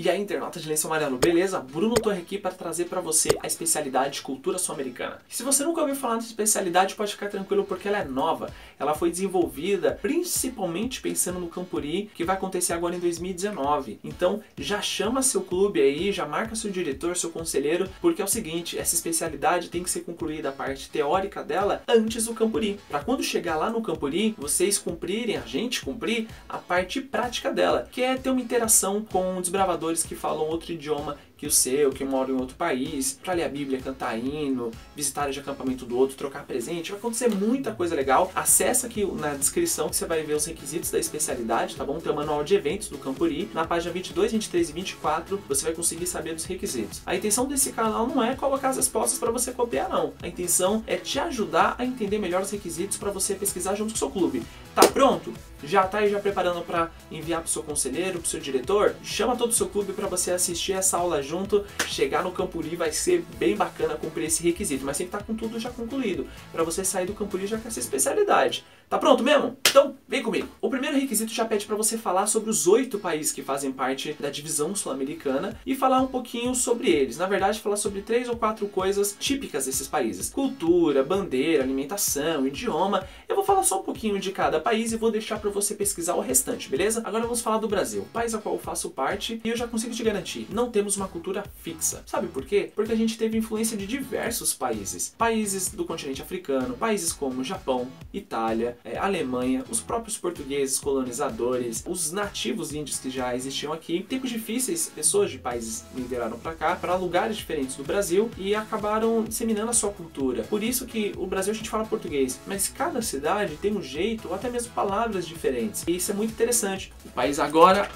E aí, internauta de Lenço Amarelo, beleza? Bruno Torre aqui para trazer para você a especialidade de cultura sul-americana. Se você nunca ouviu falar dessa especialidade, pode ficar tranquilo porque ela é nova. Ela foi desenvolvida principalmente pensando no Campuri, que vai acontecer agora em 2019. Então, já chama seu clube aí, já marca seu diretor, seu conselheiro, porque é o seguinte, essa especialidade tem que ser concluída a parte teórica dela antes do Campuri. Para quando chegar lá no Campuri, vocês cumprirem, a gente cumprir a parte prática dela, que é ter uma interação com desbravadores que falam outro idioma que o seu, que moram em outro país, para ler a Bíblia, cantar hino, visitar área de acampamento do outro, trocar presente. Vai acontecer muita coisa legal. Acessa aqui na descrição que você vai ver os requisitos da especialidade, tá bom? Tem o manual de eventos do Campuri. Na página 22, 23 e 24 você vai conseguir saber dos requisitos. A intenção desse canal não é colocar as respostas para você copiar, não. A intenção é te ajudar a entender melhor os requisitos para você pesquisar junto com o seu clube. Tá pronto? Já tá aí já preparando para enviar pro seu conselheiro, pro seu diretor? Chama todo o seu clube para você assistir essa aula junto. Chegar no Campuri vai ser bem bacana cumprir esse requisito, mas tem que estar com tudo já concluído, para você sair do Campuri já com essa especialidade. Tá pronto mesmo? Então, vem comigo. O primeiro requisito já pede para você falar sobre os 8 países que fazem parte da divisão sul-americana e falar um pouquinho sobre eles. Na verdade, falar sobre 3 ou 4 coisas típicas desses países. Cultura, bandeira, alimentação, idioma. Eu vou falar só um pouquinho de cada país e vou deixar para você pesquisar o restante, beleza? Agora vamos falar do Brasil, país ao qual eu faço parte, e eu já consigo te garantir, não temos uma cultura fixa. Sabe por quê? Porque a gente teve influência de diversos países. Países do continente africano, países como Japão, Itália, Alemanha, os próprios portugueses colonizadores, os nativos índios que já existiam aqui. Em tempos difíceis, pessoas de países migraram para cá, para lugares diferentes do Brasil e acabaram disseminando a sua cultura. Por isso que o Brasil a gente fala português, mas cada cidade tem um jeito ou até mesmo palavras diferentes. E isso é muito interessante. O país agora,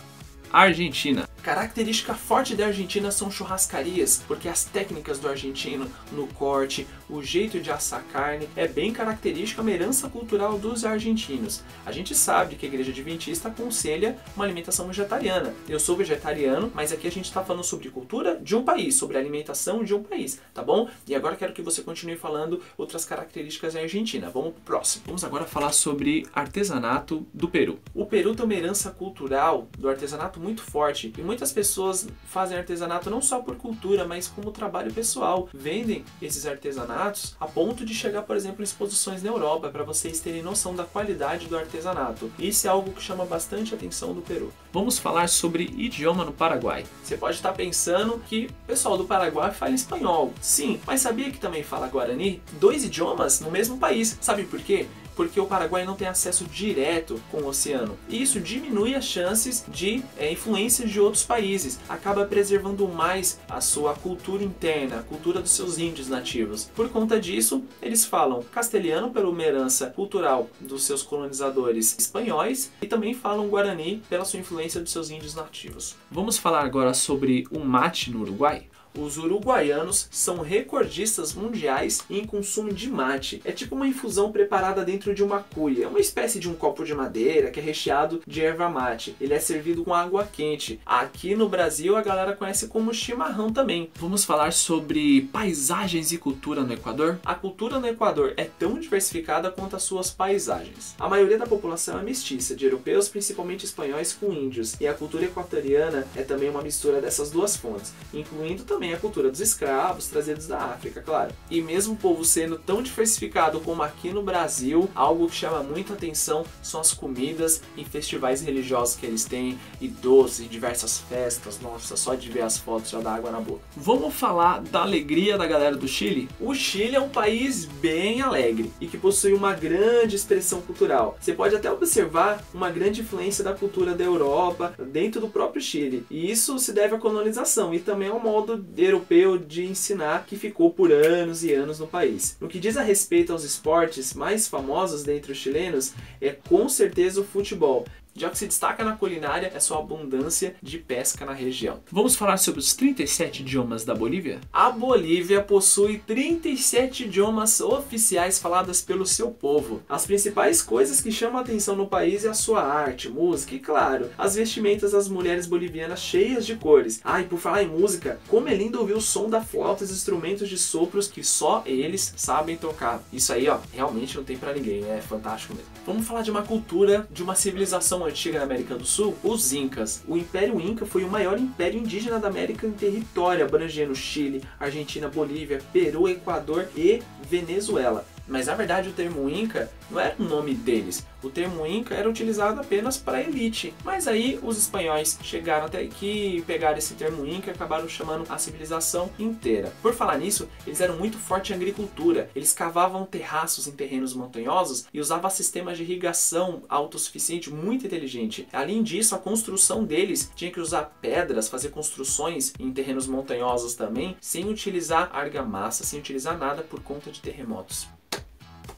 Argentina. Característica forte da Argentina são churrascarias, porque as técnicas do argentino no corte, o jeito de assar carne, é bem característica, uma herança cultural dos argentinos. A gente sabe que a Igreja Adventista aconselha uma alimentação vegetariana. Eu sou vegetariano, mas aqui a gente está falando sobre cultura de um país, sobre alimentação de um país, tá bom? E agora quero que você continue falando outras características da Argentina. Vamos pro próximo. Vamos agora falar sobre artesanato do Peru. O Peru tem uma herança cultural do artesanato muito forte e muitas pessoas fazem artesanato não só por cultura, mas como trabalho pessoal. Vendem esses artesanatos a ponto de chegar, por exemplo, em exposições na Europa, para vocês terem noção da qualidade do artesanato. Isso é algo que chama bastante atenção do Peru. Vamos falar sobre idioma no Paraguai. Você pode estar pensando que o pessoal do Paraguai fala espanhol. Sim, mas sabia que também fala Guarani? 2 idiomas no mesmo país. Sabe por quê? Porque o Paraguai não tem acesso direto com o oceano. E isso diminui as chances de influências de outros países. Acaba preservando mais a sua cultura interna, a cultura dos seus índios nativos. Por conta disso, eles falam castelhano pela uma herança cultural dos seus colonizadores espanhóis e também falam guarani pela sua influência dos seus índios nativos. Vamos falar agora sobre o mate no Uruguai? Os uruguaianos são recordistas mundiais em consumo de mate. É tipo uma infusão preparada dentro de uma cuia. É uma espécie de um copo de madeira que é recheado de erva mate. Ele é servido com água quente. Aqui no Brasil a galera conhece como chimarrão também. Vamos falar sobre paisagens e cultura no Equador? A cultura no Equador é tão diversificada quanto as suas paisagens. A maioria da população é mestiça, de europeus, principalmente espanhóis, com índios. E a cultura equatoriana é também uma mistura dessas duas fontes, incluindo também a cultura dos escravos trazidos da África, claro. E mesmo o povo sendo tão diversificado como aqui no Brasil, algo que chama muita atenção são as comidas em festivais religiosos que eles têm, e doces, e diversas festas. Nossa, só de ver as fotos já dá água na boca. Vamos falar da alegria da galera do Chile? O Chile é um país bem alegre e que possui uma grande expressão cultural. Você pode até observar uma grande influência da cultura da Europa dentro do próprio Chile. E isso se deve à colonização e também ao modo europeu de ensinar que ficou por anos e anos no país. No que diz a respeito aos esportes mais famosos dentre os chilenos, é com certeza o futebol. Já que se destaca na culinária é sua abundância de pesca na região. Vamos falar sobre os 37 idiomas da Bolívia? A Bolívia possui 37 idiomas oficiais faladas pelo seu povo. As principais coisas que chamam a atenção no país é a sua arte, música e, claro, as vestimentas das mulheres bolivianas cheias de cores. Ah, e por falar em música, como é lindo ouvir o som da flauta e os instrumentos de sopros que só eles sabem tocar. Isso aí, ó, realmente não tem pra ninguém, é fantástico mesmo. Vamos falar de uma cultura, de uma civilização civilização antiga na América do Sul? Os Incas. O Império Inca foi o maior império indígena da América em território, abrangendo Chile, Argentina, Bolívia, Peru, Equador e Venezuela. Mas na verdade o termo Inca não era o nome deles. O termo Inca era utilizado apenas para a elite. Mas aí os espanhóis chegaram até aqui, pegaram esse termo Inca e acabaram chamando a civilização inteira. Por falar nisso, eles eram muito fortes em agricultura. Eles cavavam terraços em terrenos montanhosos e usavam sistemas de irrigação autossuficiente muito inteligente. Além disso, a construção deles tinha que usar pedras, fazer construções em terrenos montanhosos também, sem utilizar argamassa, sem utilizar nada por conta de terremotos.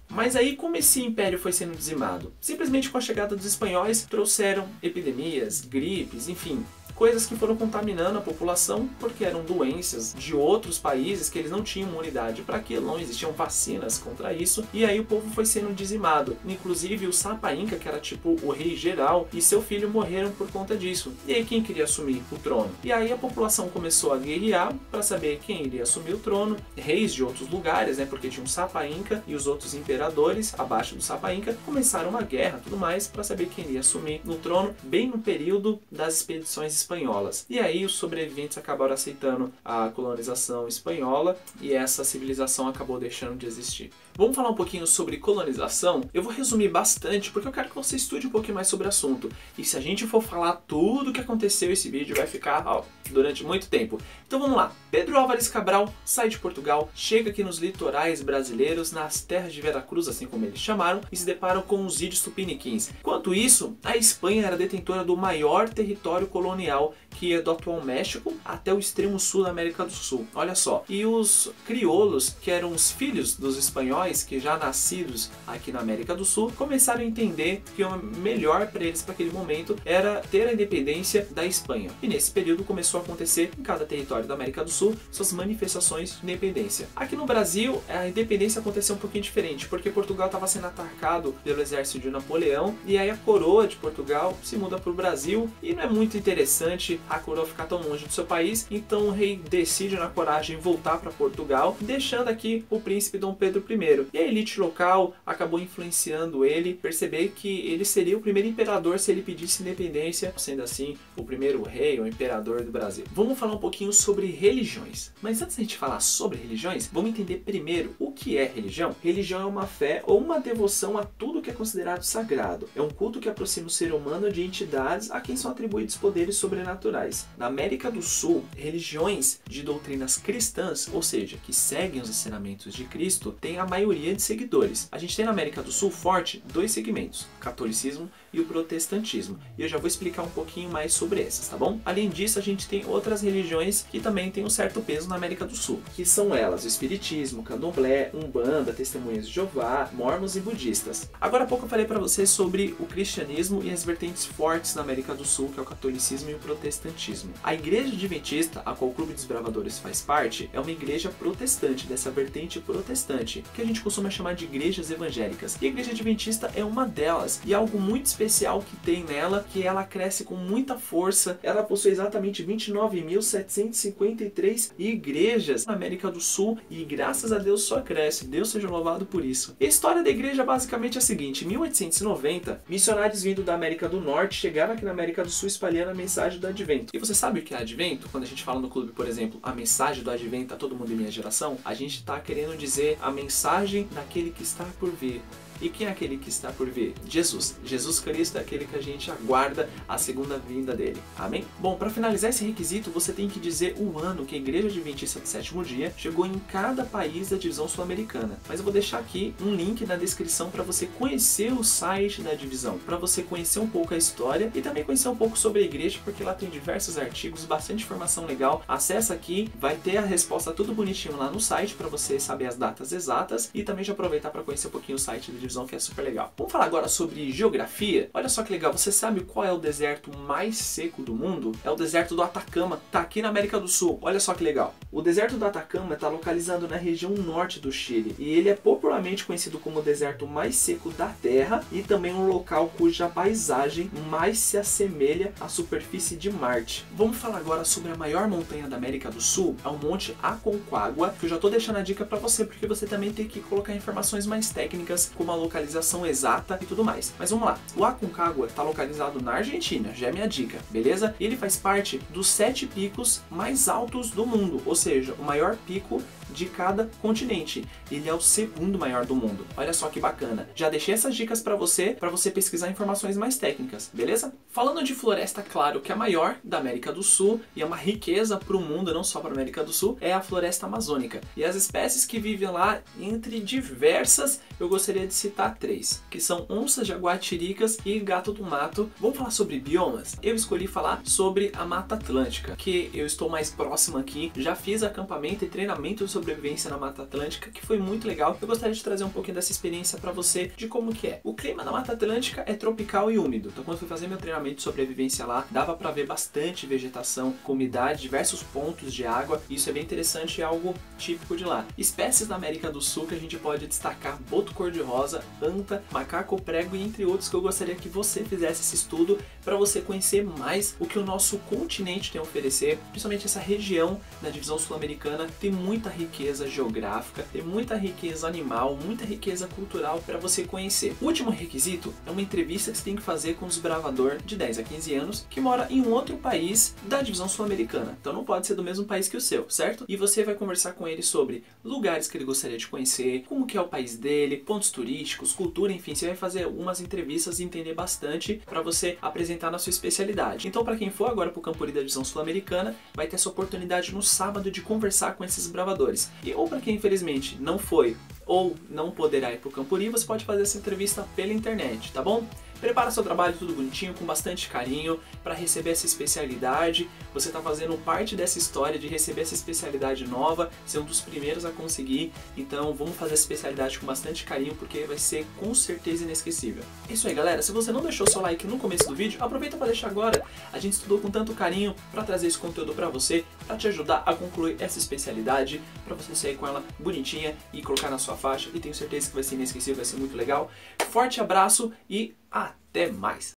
Mas aí como esse império foi sendo dizimado? Simplesmente com a chegada dos espanhóis trouxeram epidemias, gripes, enfim, coisas que foram contaminando a população porque eram doenças de outros países que eles não tinham imunidade para aquilo, não existiam vacinas contra isso, e aí o povo foi sendo dizimado. Inclusive o Sapa Inca, que era tipo o rei geral, e seu filho morreram por conta disso. E aí quem queria assumir o trono? E aí a população começou a guerrear para saber quem iria assumir o trono, reis de outros lugares, né, porque tinha um Sapa Inca e os outros imperadores abaixo do Sapa Inca começaram uma guerra, tudo mais, para saber quem iria assumir no trono, bem no período das expedições espanholas. E aí os sobreviventes acabaram aceitando a colonização espanhola e essa civilização acabou deixando de existir. Vamos falar um pouquinho sobre colonização? Eu vou resumir bastante porque eu quero que você estude um pouquinho mais sobre o assunto. E se a gente for falar tudo o que aconteceu, esse vídeo vai ficar durante muito tempo. Então vamos lá. Pedro Álvares Cabral sai de Portugal, chega aqui nos litorais brasileiros, nas terras de Veracruz, assim como eles chamaram, e se deparam com os índios tupiniquins. Enquanto isso, a Espanha era detentora do maior território colonial, que é do atual México até o extremo sul da América do Sul. Olha só. E os crioulos, que eram os filhos dos espanhóis, que já nascidos aqui na América do Sul, começaram a entender que o melhor para eles para aquele momento era ter a independência da Espanha. E nesse período começou a acontecer em cada território da América do Sul suas manifestações de independência. Aqui no Brasil, a independência aconteceu um pouquinho diferente, porque Portugal estava sendo atacado pelo exército de Napoleão, e aí a coroa de Portugal se muda para o Brasil, e não é muito interessante a coroa ficar tão longe do seu país, então o rei decide na coragem voltar para Portugal, deixando aqui o príncipe Dom Pedro I. E a elite local acabou influenciando ele, perceber que ele seria o primeiro imperador se ele pedisse independência, sendo assim o primeiro rei ou imperador do Brasil. Vamos falar um pouquinho sobre religiões. Mas antes de a gente falar sobre religiões, vamos entender primeiro o que é religião. Religião é uma fé ou uma devoção a tudo que é considerado sagrado. É um culto que aproxima o ser humano de entidades a quem são atribuídos poderes sobrenaturais. Na América do Sul, religiões de doutrinas cristãs, ou seja, que seguem os ensinamentos de Cristo, têm a maioria de seguidores. A gente tem na América do Sul forte dois segmentos, o catolicismo e o protestantismo. E eu já vou explicar um pouquinho mais sobre esses, tá bom? Além disso, a gente tem outras religiões que também têm um certo peso na América do Sul, que são elas o espiritismo, candomblé, umbanda, testemunhas de Jeová, mormons e budistas. Agora há pouco eu falei para vocês sobre o cristianismo e as vertentes fortes na América do Sul, que é o catolicismo e o protestantismo. A Igreja Adventista, a qual o Clube dos Bravadores faz parte, é uma igreja protestante, dessa vertente protestante, que a gente costuma chamar de igrejas evangélicas. E a Igreja Adventista é uma delas, e algo muito especial que tem nela, que ela cresce com muita força. Ela possui exatamente 29.753 igrejas na América do Sul, e graças a Deus só cresce. Deus seja louvado por isso. E a história da igreja basicamente é a seguinte: em 1890, missionários vindo da América do Norte chegaram aqui na América do Sul espalhando a mensagem do Advento. E você sabe o que é Advento? Quando a gente fala no clube, por exemplo, a mensagem do Advento a todo mundo em minha geração, a gente está querendo dizer a mensagem daquele que está por vir. E quem é aquele que está por vir? Jesus. Jesus Cristo é aquele que a gente aguarda a segunda vinda dele. Amém? Bom, para finalizar esse requisito, você tem que dizer o ano que a Igreja Adventista do Sétimo Dia chegou em cada país da divisão sul-americana. Mas eu vou deixar aqui um link na descrição para você conhecer o site da divisão, para você conhecer um pouco a história e também conhecer um pouco sobre a igreja, porque lá tem diversos artigos, bastante informação legal. Acessa aqui, vai ter a resposta tudo bonitinho lá no site para você saber as datas exatas e também já aproveitar para conhecer um pouquinho o site da divisão, que é super legal. Vamos falar agora sobre geografia. Olha só que legal, você sabe qual é o deserto mais seco do mundo? É o deserto do Atacama, tá aqui na América do Sul. Olha só que legal. O deserto do Atacama está localizado na região norte do Chile e ele é popularmente conhecido como o deserto mais seco da Terra e também um local cuja paisagem mais se assemelha à superfície de Marte. Vamos falar agora sobre a maior montanha da América do Sul, é o Monte Aconcagua, que eu já tô deixando a dica para você, porque você também tem que colocar informações mais técnicas, como a localização exata e tudo mais. Mas vamos lá, o Aconcagua está localizado na Argentina, já é minha dica, beleza? E ele faz parte dos 7 picos mais altos do mundo, ou seja, o maior pico de cada continente. Ele é o segundo maior do mundo. Olha só que bacana. Já deixei essas dicas para você pesquisar informações mais técnicas, beleza? Falando de floresta, claro que a maior da América do Sul e é uma riqueza para o mundo, não só para a América do Sul, é a floresta amazônica. E as espécies que vivem lá, entre diversas, eu gostaria de citar 3, que são onças jaguatiricas e gato do mato. Vamos falar sobre biomas? Eu escolhi falar sobre a Mata Atlântica, que eu estou mais próximo aqui. Já fiz acampamento e treinamento de sobrevivência na Mata Atlântica, que foi muito legal. Eu gostaria de trazer um pouquinho dessa experiência para você, de como que é. O clima na Mata Atlântica é tropical e úmido. Então quando eu fui fazer meu treinamento de sobrevivência lá, dava para ver bastante vegetação, com umidade, diversos pontos de água. Isso é bem interessante e é algo típico de lá. Espécies da América do Sul que a gente pode destacar: boto cor-de-rosa, anta, macaco prego e entre outros, que eu gostaria que você fizesse esse estudo para você conhecer mais o que o nosso continente tem a oferecer. Principalmente essa região da divisão sul-americana tem muita riqueza geográfica, tem muita riqueza animal, muita riqueza cultural para você conhecer. O último requisito é uma entrevista que você tem que fazer com um desbravador de 10 a 15 anos que mora em um outro país da divisão sul-americana. Então não pode ser do mesmo país que o seu, certo? E você vai conversar com ele sobre lugares que ele gostaria de conhecer, como que é o país dele, pontos turísticos, cultura, enfim, você vai fazer algumas entrevistas e entender bastante para você apresentar na sua especialidade. Então para quem for agora para o Campuri da divisão sul-americana, vai ter essa oportunidade no sábado de conversar com esses bravadores. E ou para quem infelizmente não foi ou não poderá ir para o Campuri, você pode fazer essa entrevista pela internet, tá bom? Prepara seu trabalho tudo bonitinho, com bastante carinho, para receber essa especialidade. Você está fazendo parte dessa história de receber essa especialidade nova, ser um dos primeiros a conseguir. Então vamos fazer essa especialidade com bastante carinho, porque vai ser com certeza inesquecível. É isso aí, galera. Se você não deixou seu like no começo do vídeo, aproveita para deixar agora. A gente estudou com tanto carinho para trazer esse conteúdo para você, para te ajudar a concluir essa especialidade, para você sair com ela bonitinha e colocar na sua faixa. E tenho certeza que vai ser inesquecível, vai ser muito legal. Forte abraço e até mais!